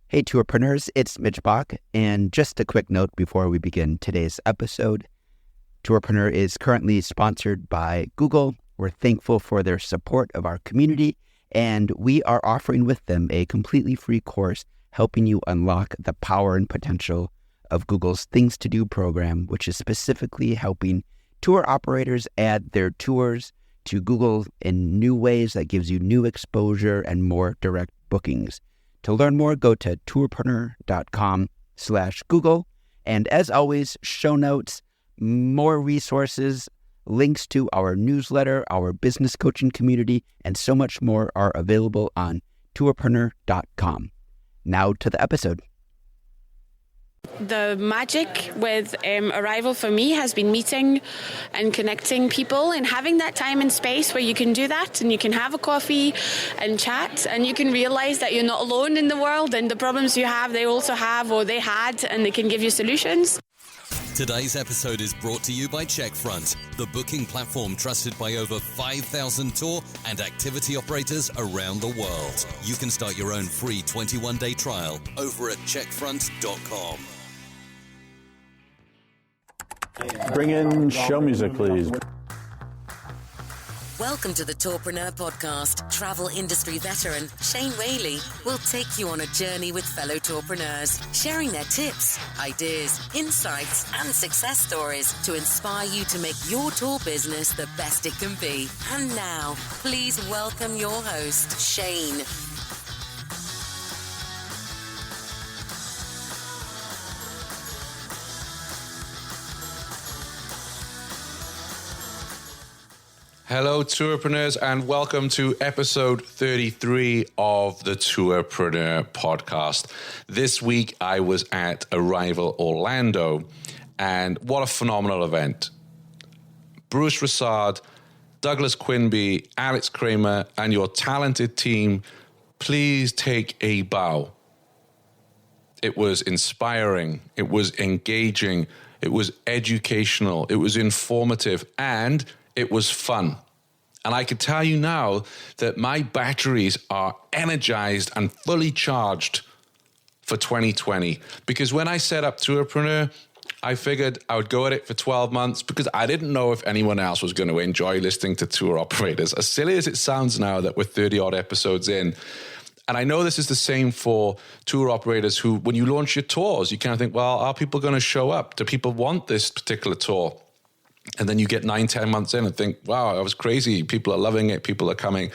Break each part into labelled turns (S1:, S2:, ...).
S1: Hey, Tourpreneurs, it's Mitch Bach, and just a quick note before we begin today's episode. Tourpreneur is currently sponsored by Google. We're thankful for their support of our community, and we are offering with them a completely free course helping you unlock the power and potential of Google's Things to Do program, which is specifically helping tour operators add their tours to Google in new ways that gives you new exposure and more direct bookings. To learn more, go to tourpreneur.com/Google. And as always, show notes, more resources, links to our newsletter, our business coaching community, and so much more are available on tourpreneur.com. Now to the episode.
S2: The magic with Arival for me has been meeting and connecting people and having that time and space where you can do that and you can have a coffee and chat and you can realize that you're not alone in the world and the problems you have, they also have or they had, and they can give you solutions.
S3: Today's episode is brought to you by Checkfront, the booking platform trusted by over 5,000 tour and activity operators around the world. You can start your own free 21-day trial over at checkfront.com.
S4: Bring in show music, please.
S5: Welcome to the Tourpreneur podcast. Travel industry veteran Shane Whaley will take you on a journey with fellow tourpreneurs, sharing their tips, ideas, insights, and success stories to inspire you to make your tour business the best it can be. And now, please welcome your host, Shane.
S6: Hello, Tourpreneurs, and welcome to episode 33 of the Tourpreneur podcast. This week, I was at Arival Orlando, and what a phenomenal event. Bruce Rassard, Douglas Quinby, Alex Kramer, and your talented team, please take a bow. It was inspiring, it was engaging, it was educational, it was informative, and it was fun. And I can tell you now that my batteries are energized and fully charged for 2020. Because when I set up Tourpreneur, I figured I would go at it for 12 months because I didn't know if anyone else was going to enjoy listening to tour operators. As silly as it sounds now that we're 30-odd episodes in. And I know this is the same for tour operators who, when you launch your tours, you kind of think, well, are people going to show up? Do people want this particular tour? And then you get 9-10 months in and think, wow, I was crazy. People are loving it. People are coming.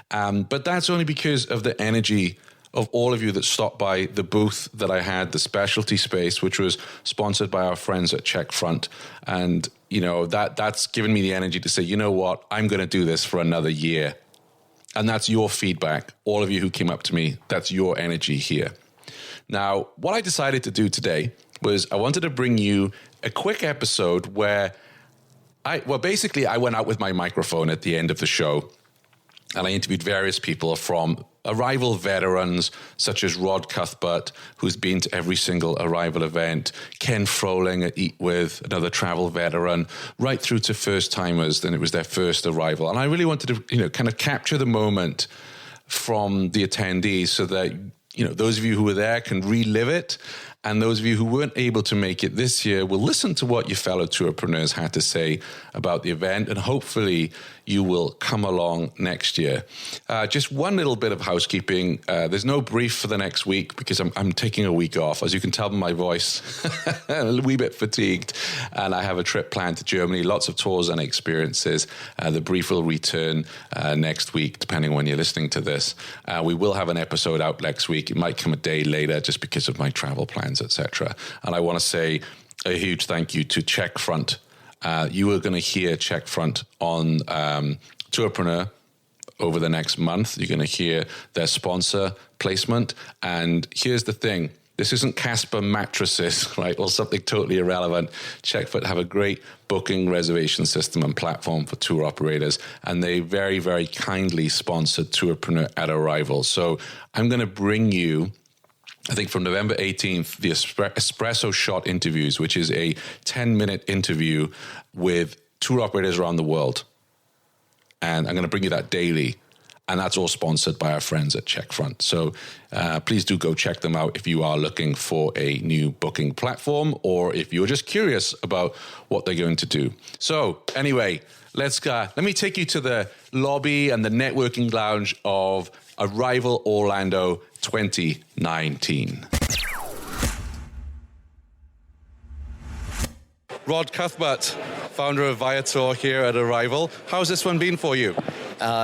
S6: But that's only because of the energy of all of you that stopped by the booth that I had, the specialty space, which was sponsored by our friends at Checkfront. And, you know, that's given me the energy to say, you know what, I'm going to do this for another year. And that's your feedback. All of you who came up to me, that's your energy here. Now, what I decided to do today was I wanted to bring you a quick episode where I went out with my microphone at the end of the show and I interviewed various people from Arival veterans such as Rod Cuthbert, who's been to every single Arival event, Ken Froling at Eat With, another travel veteran, right through to first timers. Then it was their first Arival. And I really wanted to, kind of capture the moment from the attendees so that, those of you who were there can relive it. And those of you who weren't able to make it this year will listen to what your fellow tourpreneurs had to say about the event, and hopefully you will come along next year. Just one little bit of housekeeping. There's no brief for the next week because I'm taking a week off. As you can tell by my voice, a wee bit fatigued, and I have a trip planned to Germany, lots of tours and experiences. The brief will return next week, depending on when you're listening to this. We will have an episode out next week. It might come a day later just because of my travel plans, etc. And I want to say a huge thank you to Checkfront. You are going to hear Checkfront on Tourpreneur over the next month. You're going to hear their sponsor placement. And here's the thing. This isn't Casper mattresses, right, or something totally irrelevant. Checkfront have a great booking reservation system and platform for tour operators, and they very, very kindly sponsored Tourpreneur at Arival. So I'm going to bring you, I think from November 18th, the Espresso Shot interviews, which is a 10-minute interview with tour operators around the world. And I'm going to bring you that daily. And that's all sponsored by our friends at Checkfront. So please do go check them out if you are looking for a new booking platform or if you're just curious about what they're going to do. So anyway, let me take you to the lobby and the networking lounge of Arival Orlando 2019. Rod Cuthbert, founder of Viator here at Arival. How's this one been for you?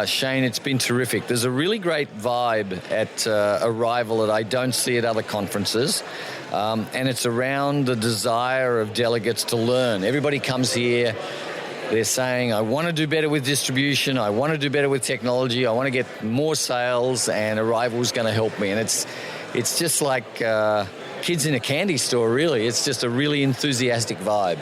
S7: Shane, it's been terrific. There's a really great vibe at Arival that I don't see at other conferences, and it's around the desire of delegates to learn. Everybody comes here, they're saying, I want to do better with distribution, I want to do better with technology, I want to get more sales, and Arival's going to help me. And it's just like kids in a candy store, really. It's just a really enthusiastic vibe.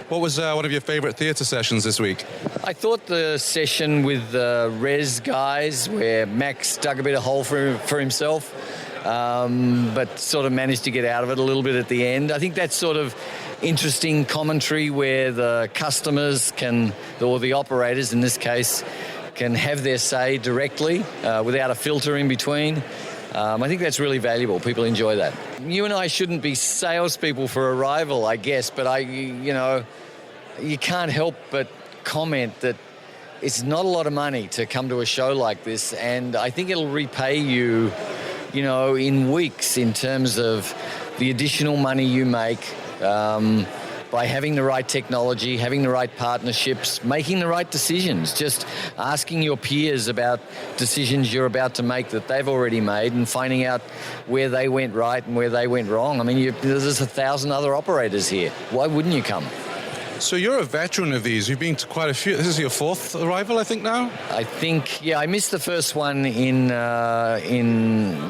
S6: What was one of your favorite theatre sessions this week?
S7: I thought the session with the Res guys, where Max dug a bit of hole for himself, but sort of managed to get out of it a little bit at the end. I think that's sort of interesting commentary where the customers can, or the operators in this case, can have their say directly without a filter in between. I think that's really valuable. People enjoy that. You and I shouldn't be salespeople for Arival, I guess, but you can't help but comment that it's not a lot of money to come to a show like this, and I think it'll repay you, in weeks in terms of the additional money you make by having the right technology, having the right partnerships, making the right decisions, just asking your peers about decisions you're about to make that they've already made and finding out where they went right and where they went wrong. I mean, there's 1,000 other operators here. Why wouldn't you come?
S6: So you're a veteran of these. You've been to quite a few. This is your fourth Arival, I think, now?
S7: I think, I missed the first one in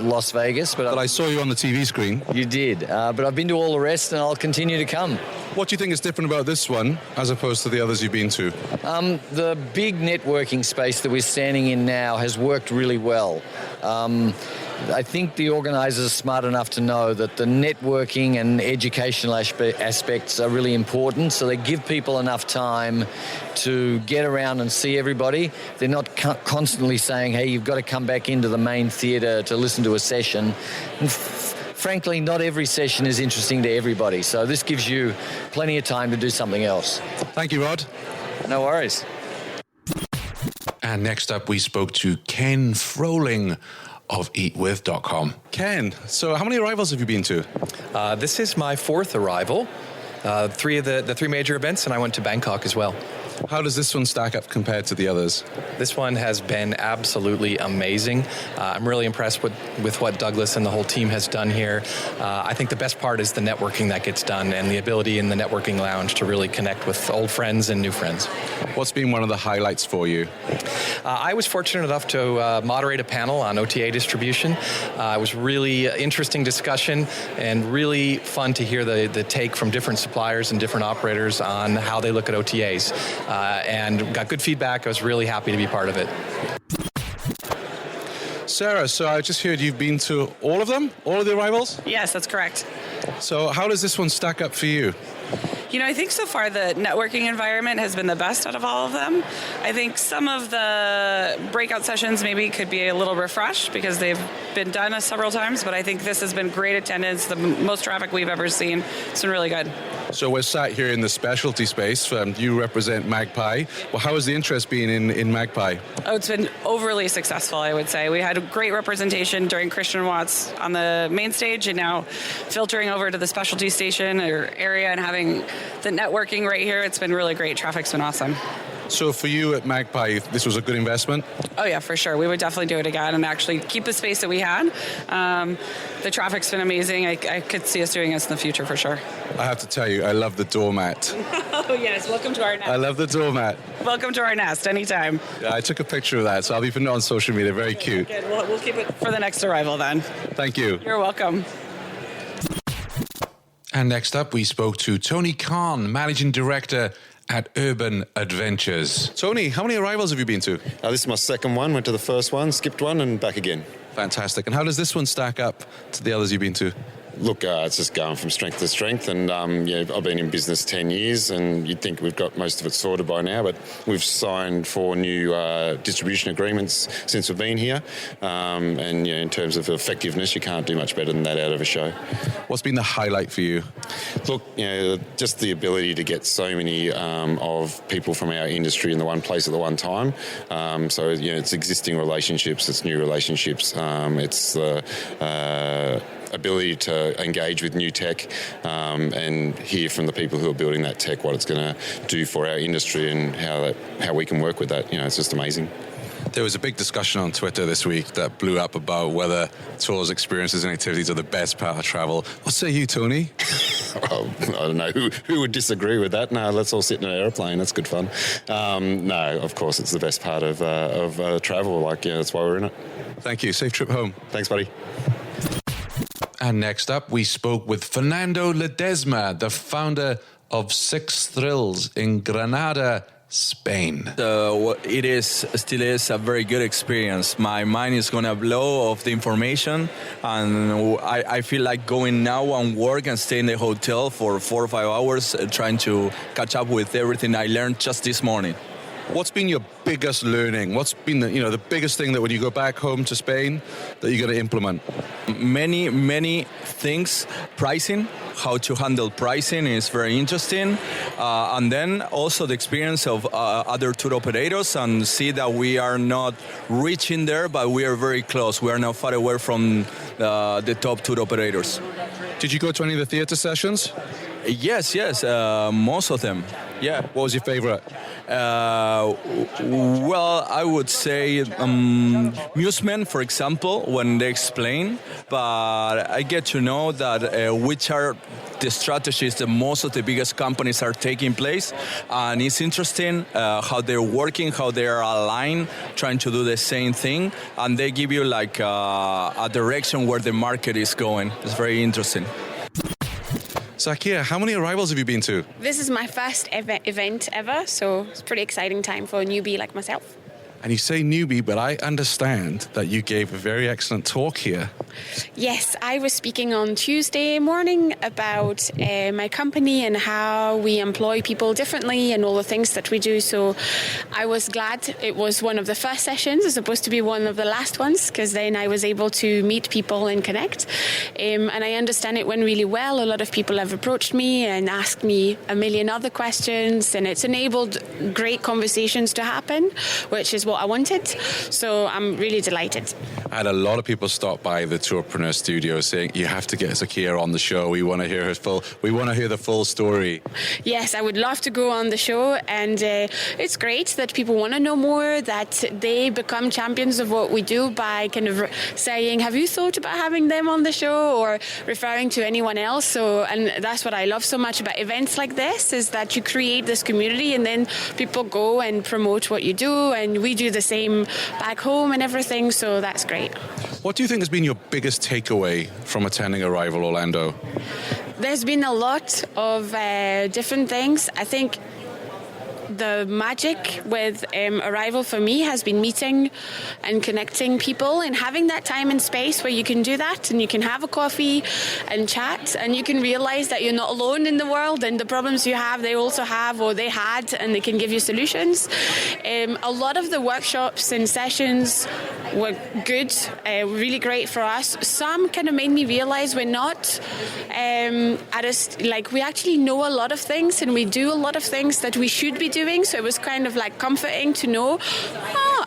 S7: Las Vegas. But
S6: I saw you on the TV screen.
S7: You did. But I've been to all the rest, and I'll continue to come.
S6: What do you think is different about this one as opposed to the others you've been to?
S7: The big networking space that we're standing in now has worked really well. I think the organisers are smart enough to know that the networking and educational aspects are really important, so they give people enough time to get around and see everybody. They're not constantly saying, hey, you've got to come back into the main theatre to listen to a session. And frankly, not every session is interesting to everybody, so this gives you plenty of time to do something else.
S6: Thank you, Rod.
S7: No worries.
S6: And next up, we spoke to Ken Froling of eatwith.com. Ken, so how many Arivals have you been to?
S8: This is my fourth Arival. Three of the three major events, and I went to Bangkok as well.
S6: How does this one stack up compared to the others?
S8: This one has been absolutely amazing. I'm really impressed with what Douglas and the whole team has done here. I think the best part is the networking that gets done and the ability in the networking lounge to really connect with old friends and new friends.
S6: What's been one of the highlights for you?
S8: I was fortunate enough to moderate a panel on OTA distribution. It was really interesting discussion and really fun to hear the take from different suppliers and different operators on how they look at OTAs. And got good feedback. I was really happy to be part of it.
S6: Sarah, so I just heard you've been to all of them? All of the Arivals?
S9: Yes, that's correct.
S6: So how does this one stack up for you?
S9: I think so far the networking environment has been the best out of all of them. I think some of the breakout sessions maybe could be a little refreshed because they've been done several times, but I think this has been great attendance, the most traffic we've ever seen. It's been really good.
S6: So we're sat here in the specialty space. You represent Magpie. Well, how has the interest been in Magpie?
S9: Oh, it's been overly successful, I would say. We had a great representation during Christian Watts on the main stage, and now filtering over to the specialty station or area and having the networking right here. It's been really great. Traffic's been awesome.
S6: So for you at Magpie, this was a good investment?
S9: Oh, yeah, for sure. We would definitely do it again and actually keep the space that we had. The traffic's been amazing. I could see us doing this in the future for sure.
S6: I have to tell you, I love the doormat.
S9: Oh, yes. Welcome to our nest.
S6: I love the doormat.
S9: Welcome to our nest. Anytime.
S6: Yeah, I took a picture of that, so I'll be putting it on social media. Very cute.
S9: Good. We'll keep it for the next Arival then.
S6: Thank you.
S9: You're welcome.
S6: And next up, we spoke to Tony Khan, Managing Director at Urban Adventures. Tony, how many Arivals have you been to?
S10: This is my second one. Went to the first one, skipped one, and back again.
S6: Fantastic. And how does this one stack up to the others you've been to?
S10: It's just going from strength to strength, and I've been in business 10 years, and you'd think we've got most of it sorted by now, but we've signed 4 new distribution agreements since we've been here, and in terms of effectiveness, you can't do much better than that out of a show.
S6: What's been the highlight for you?
S10: Look, just the ability to get so many of people from our industry in the one place at the one time. It's existing relationships, it's new relationships, it's the ability to engage with new tech and hear from the people who are building that tech what it's going to do for our industry and how we can work with that. It's just amazing.
S6: There was a big discussion on Twitter this week that blew up about whether tours, experiences and activities are the best part of travel. What say you, Tony?
S10: Well, I don't know. Who would disagree with that? No, let's all sit in an aeroplane. That's good fun. No, of course, it's the best part of travel. That's why we're in it.
S6: Thank you. Safe trip home.
S10: Thanks, buddy.
S6: And next up, we spoke with Fernando Ledesma, the founder of Six Thrills in Granada, Spain.
S11: It still is a very good experience. My mind is going to blow of the information, and I feel like going now and work and stay in the hotel for 4 or 5 hours trying to catch up with everything I learned just this morning.
S6: What's been your biggest learning? What's been the biggest thing that when you go back home to Spain that you're going to implement?
S11: Many things. Pricing, how to handle pricing is very interesting. And then also the experience of other tour operators and see that we are not reaching there, but we are very close. We are not far away from the top tour operators.
S6: Did you go to any of the theatre sessions?
S11: Yes, most of them. Yeah.
S6: What was your favourite?
S11: Well, I would say Musement, for example, when they explain. But I get to know that which are the strategies that most of the biggest companies are taking place. And it's interesting how they're working, how they are aligned, trying to do the same thing. And they give you like a direction where the market is going. It's very interesting.
S6: Zakia, how many arrivals have you been to?
S2: This is my first event ever, so it's a pretty exciting time for a newbie like myself.
S6: And you say newbie, but I understand that you gave a very excellent talk here.
S2: Yes, I was speaking on Tuesday morning about my company and how we employ people differently and all the things that we do. So I was glad it was one of the first sessions as opposed to be one of the last ones, because then I was able to meet people and connect. And I understand it went really well. A lot of people have approached me and asked me a million other questions, and it's enabled great conversations to happen, which is what I wanted. So I'm really delighted.
S6: I had a lot of people stop by the Tourpreneur studio saying, you have to get Zakia on the show. We want to hear the full story.
S2: Yes, I would love to go on the show, and it's great that people want to know more, that they become champions of what we do by kind of saying, have you thought about having them on the show, or referring to anyone else. And that's what I love so much about events like this, is that you create this community and then people go and promote what you do, and we do the same back home and everything, so that's great.
S6: What do you think has been your biggest takeaway from attending Arival Orlando?
S2: There's been a lot of different things. I think the magic with Arival for me has been meeting and connecting people and having that time and space where you can do that and you can have a coffee and chat, and you can realize that you're not alone in the world, and the problems you have they also have, or they had, and they can give you solutions. A lot of the workshops and sessions were good, really great for us. Some kind of made me realize we're not we actually know a lot of things, and we do a lot of things that we should be doing. So it was kind of like comforting to know,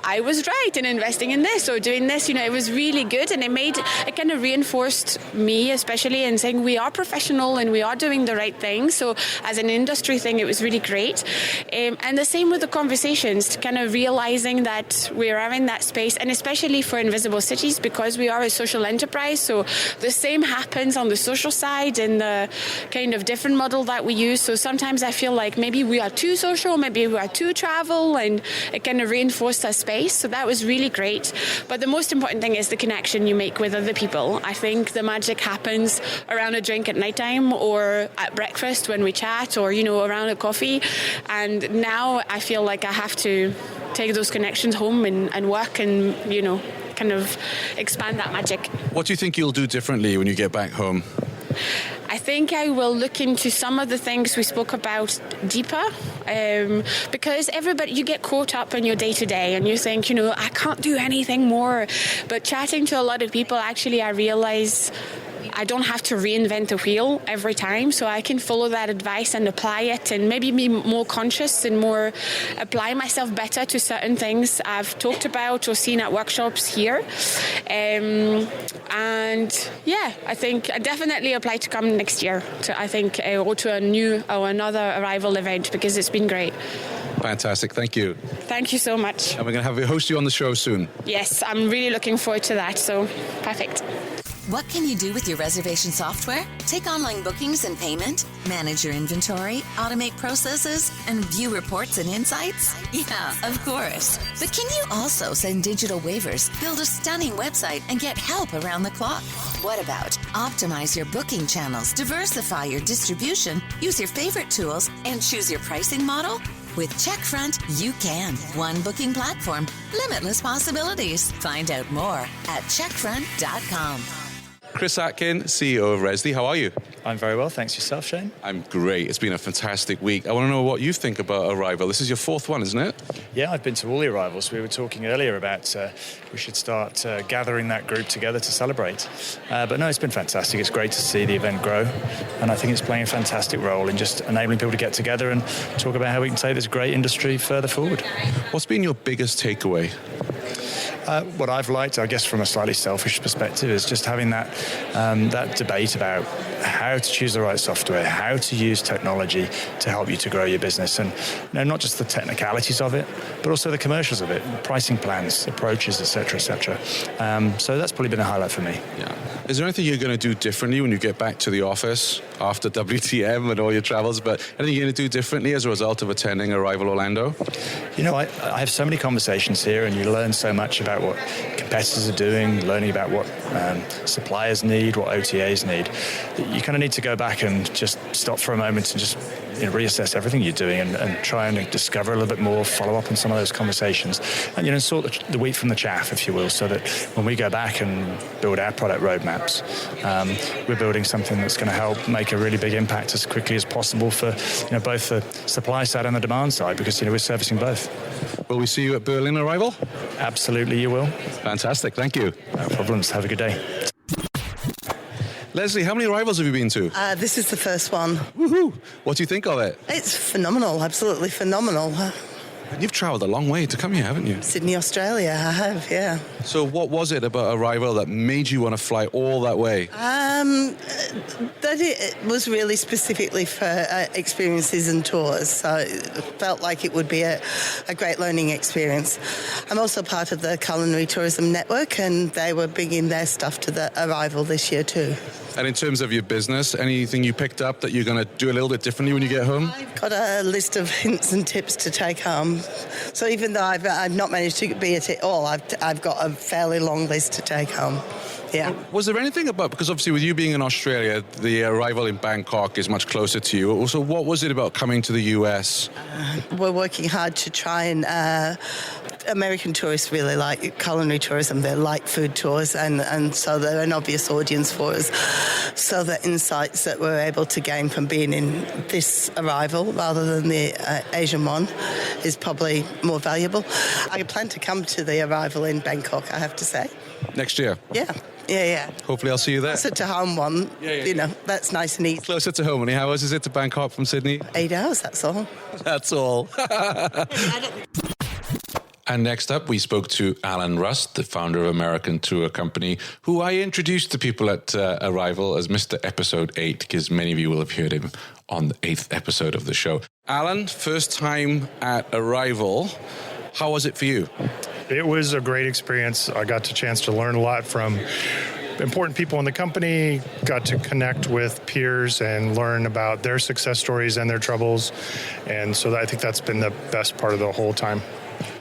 S2: I was right in investing in this or doing this. It was really good, and it kind of reinforced me, especially in saying we are professional and we are doing the right thing. So as an industry thing, it was really great. And the same with the conversations, kind of realizing that we are in that space, and especially for Invisible Cities, because we are a social enterprise. So the same happens on the social side in the kind of different model that we use. So sometimes I feel like maybe we are too social, maybe we are too travel, and it kind of reinforced our space. So that was really great. But the most important thing is the connection you make with other people. I think the magic happens around a drink at nighttime, or at breakfast when we chat, or, around a coffee. And now I feel like I have to take those connections home and work and, kind of expand that magic.
S6: What do you think you'll do differently when you get back home?
S2: I think I will look into some of the things we spoke about deeper, because you get caught up in your day-to-day and you think, I can't do anything more. But chatting to a lot of people, actually, I realize I don't have to reinvent the wheel every time, so I can follow that advice and apply it and maybe be more conscious and more apply myself better to certain things I've talked about or seen at workshops here. And yeah, I think I definitely apply to come next year or to another Arival event, because it's been great.
S6: Fantastic. Thank you.
S2: Thank you so much.
S6: And we're going to host you on the show soon.
S2: Yes, I'm really looking forward to that. So perfect.
S5: What can you do with your reservation software? Take online bookings and payment, manage your inventory, automate processes, and view reports and insights? Yeah, of course. But can you also send digital waivers, build a stunning website, and get help around the clock? What about optimize your booking channels, diversify your distribution, use your favorite tools, and choose your pricing model? With Checkfront, you can. One booking platform, limitless possibilities. Find out more at checkfront.com.
S6: Chris Atkin, CEO of Resli. How are you?
S12: I'm very well, thanks. Yourself, Shane?
S6: I'm great. It's been a fantastic week. I want to know what you think about Arival. This is your fourth one, isn't it?
S12: Yeah, I've been to all the Arivals. We were talking earlier about we should start gathering that group together to celebrate. But no, it's been fantastic. It's great to see the event grow. And I think it's playing a fantastic role in just enabling people to get together and talk about how we can take this great industry further forward.
S6: What's been your biggest takeaway?
S12: What I've liked, I guess from a slightly selfish perspective, is just having that debate about how to choose the right software, how to use technology to help you to grow your business. And not just the technicalities of it, but also the commercials of it, pricing plans, approaches, etc., etc. So that's probably been a highlight for me.
S6: Yeah. Is there anything you're going to do differently when you get back to the office after WTM and all your travels? But anything you're going to do differently as a result of attending Arival Orlando?
S12: I have so many conversations here, and you learn so much about what competitors are doing, learning about what suppliers need, what OTAs need. You kind of need to go back and just stop for a moment and just reassess everything you're doing and try and discover a little bit more, follow up on some of those conversations, and sort the wheat from the chaff, if you will, so that when we go back and build our product roadmaps, we're building something that's going to help make a really big impact as quickly as possible for both the supply side and the demand side, because we're servicing both.
S6: Will we see you at Berlin Arival?
S12: Absolutely, you will.
S6: Fantastic, thank you.
S12: No problems. Have a good day.
S6: Leslie, how many Arivals have you been to?
S13: This is the first one.
S6: Woohoo! What do you think of it?
S13: It's phenomenal, absolutely phenomenal.
S6: And you've travelled a long way to come here, haven't you?
S13: Sydney, Australia, I have, yeah.
S6: So what was it about Arival that made you want to fly all that way?
S13: That it was really specifically for experiences and tours, so it felt like it would be a great learning experience. I'm also part of the Culinary Tourism Network, and they were bringing their stuff to the Arival this year too.
S6: And in terms of your business, anything you picked up that you're going to do a little bit differently when you get home?
S13: I've got a list of hints and tips to take home. So even though I've not managed to be at it all, I've got a fairly long list to take home. Yeah.
S6: Was there anything about, because obviously with you being in Australia, the Arival in Bangkok is much closer to you. Also, what was it about coming to the US?
S13: We're working hard to try and... American tourists really like culinary tourism. They like food tours, and so they're an obvious audience for us. So the insights that we're able to gain from being in this Arival rather than the Asian one is probably more valuable. I plan to come to the Arival in Bangkok, I have to say.
S6: Next year?
S13: Yeah.
S6: Hopefully I'll see you there.
S13: Closer to home one, that's nice and easy.
S6: Closer to home. How many hours is it to Bangkok from Sydney?
S13: 8 hours, that's all.
S6: That's all. And next up, we spoke to Alan Rust, the founder of American Tour Company, who I introduced to people at Arival as Mr. Episode 8, because many of you will have heard him on the 8th episode of the show. Alan, first time at Arival. How was it for you?
S14: It was a great experience. I got a chance to learn a lot from important people in the company, got to connect with peers and learn about their success stories and their troubles. And so I think that's been the best part of the whole time.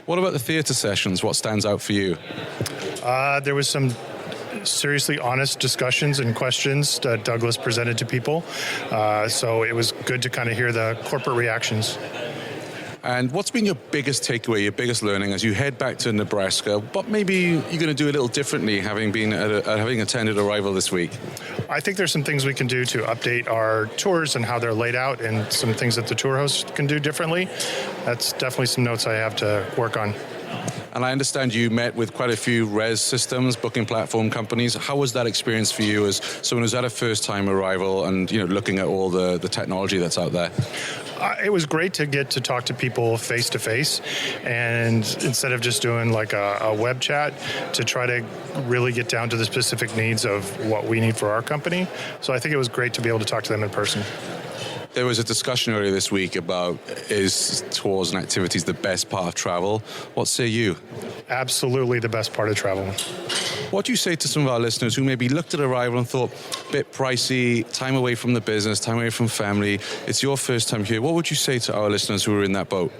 S6: What about the theatre sessions? What stands out for you?
S14: There was some seriously honest discussions and questions that Douglas presented to people. So it was good to kind of hear the corporate reactions.
S6: And what's been your biggest takeaway, your biggest learning as you head back to Nebraska? What maybe you're going to do a little differently having attended Arival this week?
S14: I think there's some things we can do to update our tours and how they're laid out, and some things that the tour hosts can do differently. That's definitely some notes I have to work on.
S6: And I understand you met with quite a few res systems, booking platform companies. How was that experience for you as someone who's at a first-time arrival and, looking at all the technology that's out there?
S14: It was great to get to talk to people face-to-face, and instead of just doing like a web chat, to try to really get down to the specific needs of what we need for our company. So I think it was great to be able to talk to them in person.
S6: There was a discussion earlier this week about, is tours and activities the best part of travel? What say you?
S14: Absolutely the best part of travel.
S6: What do you say to some of our listeners who maybe looked at Arrival and thought, bit pricey, time away from the business, time away from family, it's your first time here? What would you say to our listeners who are in that boat?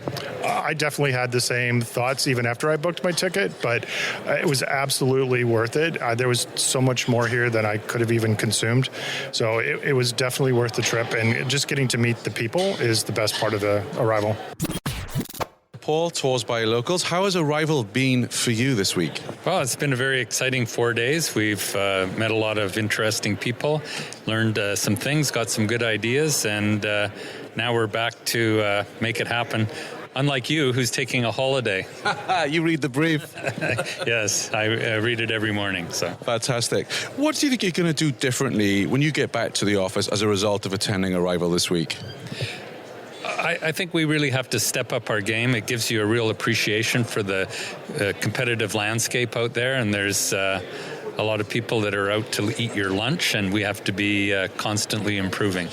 S14: I definitely had the same thoughts even after I booked my ticket, but it was absolutely worth it. There was so much more here than I could have even consumed. So it was definitely worth the trip, and just getting to meet the people is the best part of the Arrival.
S6: Paul, Tours by Locals. How has Arrival been for you this week?
S15: Well, it's been a very exciting 4 days. We've met a lot of interesting people, learned some things, got some good ideas, and now we're back to make it happen. Unlike you, who's taking a holiday.
S6: You read the brief.
S15: Yes, I read it every morning. So
S6: fantastic. What do you think you're going to do differently when you get back to the office as a result of attending Arrival this week?
S15: I think we really have to step up our game. It gives you a real appreciation for the competitive landscape out there, and there's a lot of people that are out to eat your lunch, and we have to be constantly improving.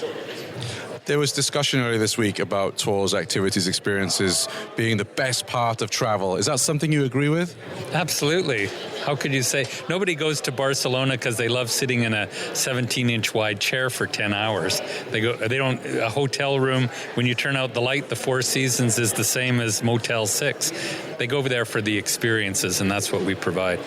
S6: There was discussion earlier this week about tours, activities, experiences being the best part of travel. Is that something you agree with?
S15: Absolutely. How could you say? Nobody goes to Barcelona because they love sitting in a 17-inch wide chair for 10 hours. A hotel room, when you turn out the light, the Four Seasons is the same as Motel 6. They go over there for the experiences, and that's what we provide.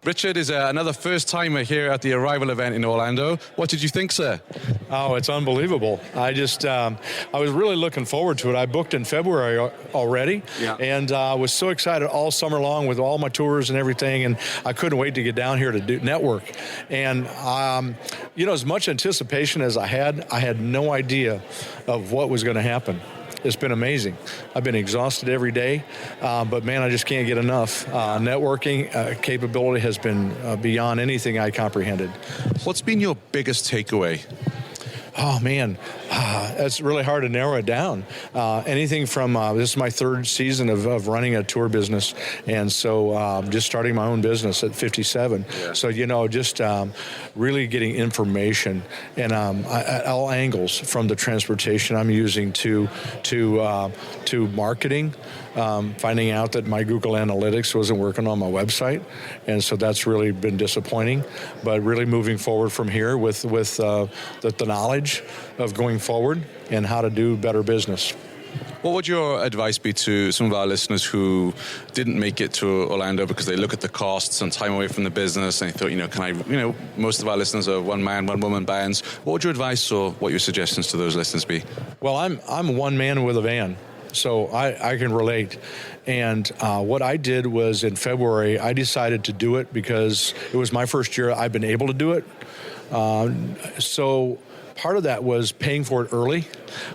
S6: Richard is another first-timer here at the Arrival event in Orlando. What did you think, sir?
S16: Oh, it's unbelievable. I was really looking forward to it. I booked in February already, and was so excited all summer long with all my tours and everything, and I couldn't wait to get down here to do network. And, as much anticipation as I had no idea of what was going to happen. It's been amazing. I've been exhausted every day, but man, I just can't get enough. Networking capability has been beyond anything I comprehended.
S6: What's been your biggest takeaway?
S16: Oh, man, it's really hard to narrow it down. Anything from, this is my third season of running a tour business, and so just starting my own business at 57. Yeah. So, just really getting information and at all angles, from the transportation I'm using to marketing, finding out that my Google Analytics wasn't working on my website, and so that's really been disappointing. But really moving forward from here with the knowledge of going forward and how to do better business.
S6: What would your advice be to some of our listeners who didn't make it to Orlando because they look at the costs and time away from the business and they thought, most of our listeners are one-man, one-woman bands. What would your advice or what your suggestions to those listeners be?
S16: Well, I'm one man with a van, so I can relate. And what I did was in February, I decided to do it because it was my first year I've been able to do it. So part of that was paying for it early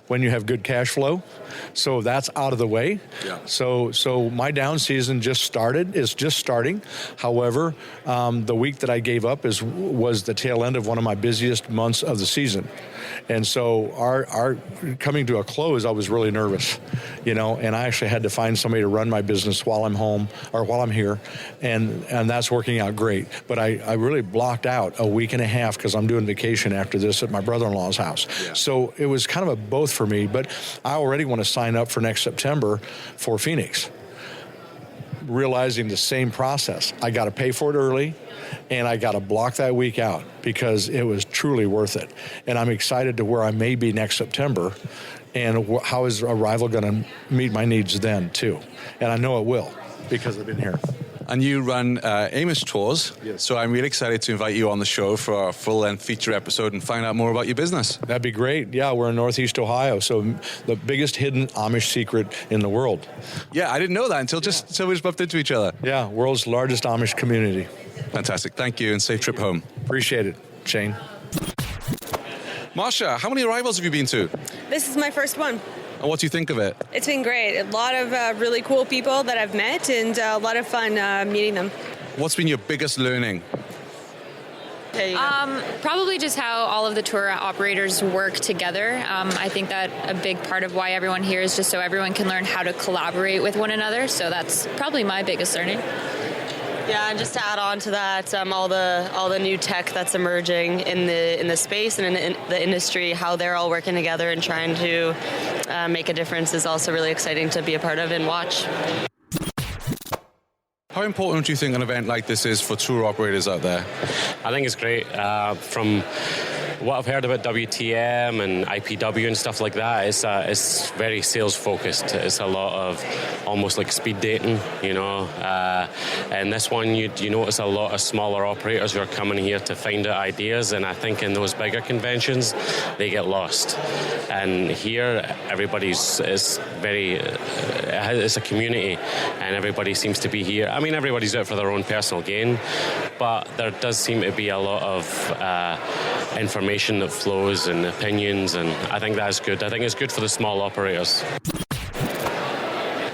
S16: when you have good cash flow. So that's out of the way. Yeah. So my down season is just starting. However, the week that I gave up was the tail end of one of my busiest months of the season. And so our coming to a close, I was really nervous, and I actually had to find somebody to run my business while I'm home or while I'm here. And that's working out great. But I really blocked out a week and a half because I'm doing vacation after this at my brother-in-law's house. Yeah. So it was kind of a both for me, but I already want to sign up for next September for Phoenix. Realizing the same process. I got to pay for it early, and I got to block that week out because it was truly worth it. And I'm excited to where I may be next September, and how is Arrival going to meet my needs then too? And I know it will because I've been here.
S6: And you run Amos Tours, yes. So I'm really excited to invite you on the show for our full-length feature episode and find out more about your business.
S16: That'd be great. Yeah, we're in Northeast Ohio, so the biggest hidden Amish secret in the world.
S6: Yeah, I didn't know that until we just bumped into each other.
S16: Yeah, world's largest Amish community.
S6: Fantastic. Thank you, and safe trip home.
S16: Appreciate it. Shane.
S6: Marsha, how many arrivals have you been to?
S17: This is my first one.
S6: And what do you think of it?
S17: It's been great. A lot of really cool people that I've met and a lot of fun meeting them.
S6: What's been your biggest learning?
S18: Probably just how all of the tour operators work together. I think that a big part of why everyone here is just so everyone can learn how to collaborate with one another. So that's probably my biggest learning.
S19: Yeah, and just to add on to that, all the new tech that's emerging in the space and in the industry, how they're all working together and trying to make a difference is also really exciting to be a part of and watch.
S6: How important do you think an event like this is for tour operators out there?
S20: I think it's great. From what I've heard about WTM and IPW and stuff like that, it's very sales focused. It's a lot of almost like speed dating, you know. And this one, you notice a lot of smaller operators who are coming here to find out ideas. And I think in those bigger conventions, they get lost. And here, it's a community, and everybody seems to be here. I mean, everybody's out for their own personal gain, but there does seem to be a lot of information that flows and opinions, and I think that's good. I think it's good for the small operators.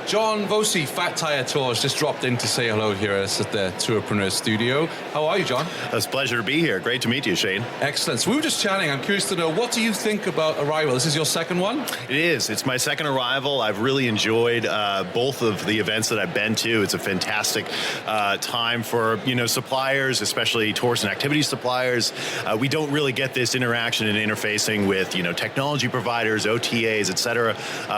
S6: John Vosey, Fat Tire Tours, just dropped in to say hello here at the Tourpreneur studio. How are you, John?
S21: It's a pleasure to be here. Great to meet you, Shane.
S6: Excellent. So we were just chatting. I'm curious to know, what do you think about Arrival? This is your second one?
S21: It is. It's my second Arrival. I've really enjoyed both of the events that I've been to. It's a fantastic time for, suppliers, especially tours and activity suppliers. We don't really get this interaction and interfacing with, technology providers, OTAs, et cetera,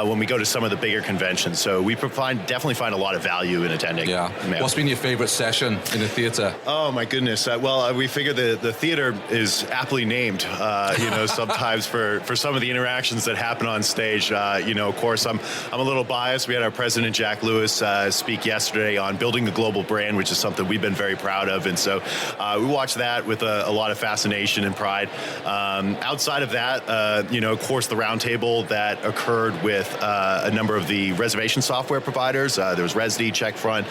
S21: when we go to some of the bigger conventions. So we definitely find a lot of value in attending.
S6: Yeah. What's been your favorite session in the theater?
S21: Oh my goodness. We figure the theater is aptly named, sometimes for some of the interactions that happen on stage. Of course, I'm a little biased. We had our president, Jack Lewis, speak yesterday on building the global brand, which is something we've been very proud of. And so we watched that with a lot of fascination and pride. Outside of that, of course, the roundtable that occurred with a number of the reservation software providers. There was Resd, Checkfront,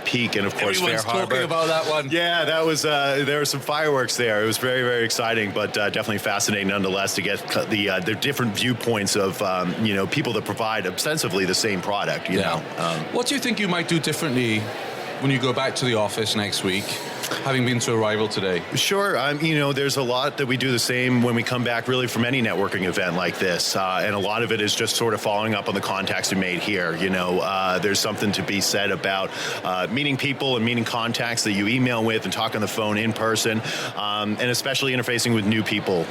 S21: Peak, and of course
S6: Everyone's
S21: Fair Harbor.
S6: Talking about that one.
S21: Yeah, that was. There were some fireworks there. It was very, very exciting, but definitely fascinating nonetheless to get the different viewpoints of people that provide ostensibly the same product. You know.
S6: What do you think you might do differently when you go back to the office next week, having been to Arrival today?
S21: Sure. There's a lot that we do the same when we come back really from any networking event like this. And a lot of it is just sort of following up on the contacts we made here. There's something to be said about meeting people and meeting contacts that you email with and talk on the phone in person, and especially interfacing with new people.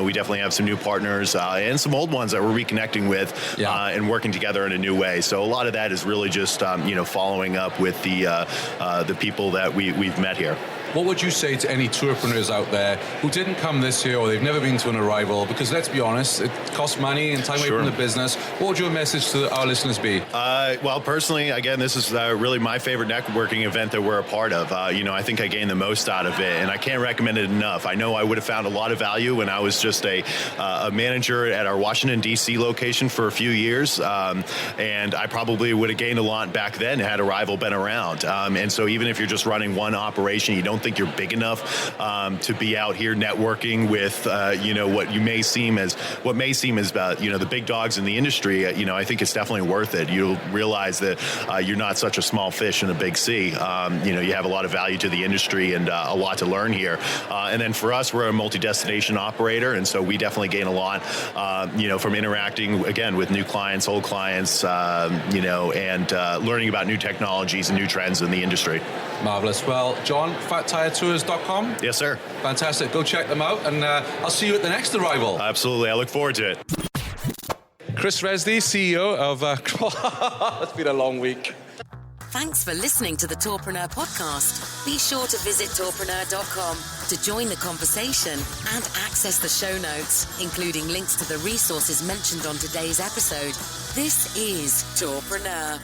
S21: We definitely have some new partners and some old ones that we're reconnecting with and working together in a new way. So a lot of that is really just, following up with the people that we've met here.
S6: What would you say to any tourpreneurs out there who didn't come this year or they've never been to an Arrival? Because let's be honest, it costs money and time away from the business. What would your message to our listeners be?
S21: Well, personally, again, this is really my favorite networking event that we're a part of. I think I gained the most out of it, and I can't recommend it enough. I know I would have found a lot of value when I was just a manager at our Washington, D.C. location for a few years, and I probably would have gained a lot back then had Arrival been around. And so even if you're just running one operation, you don't think you're big enough to be out here networking with what may seem as the big dogs in the industry. I think it's definitely worth it. You'll realize that you're not such a small fish in a big sea. You have a lot of value to the industry and a lot to learn here. And then for us, we're a multi-destination operator, and so we definitely gain a lot from interacting again with new clients, old clients, and learning about new technologies and new trends in the industry.
S6: Marvelous. Well, John, FatTireTours.com.
S21: Yes, sir.
S6: Fantastic. Go check them out, and I'll see you at the next Arrival.
S21: Absolutely. I look forward to it.
S6: Chris Resdy, CEO of... It's been a long week.
S5: Thanks for listening to the Tourpreneur podcast. Be sure to visit tourpreneur.com to join the conversation and access the show notes, including links to the resources mentioned on today's episode. This is Tourpreneur.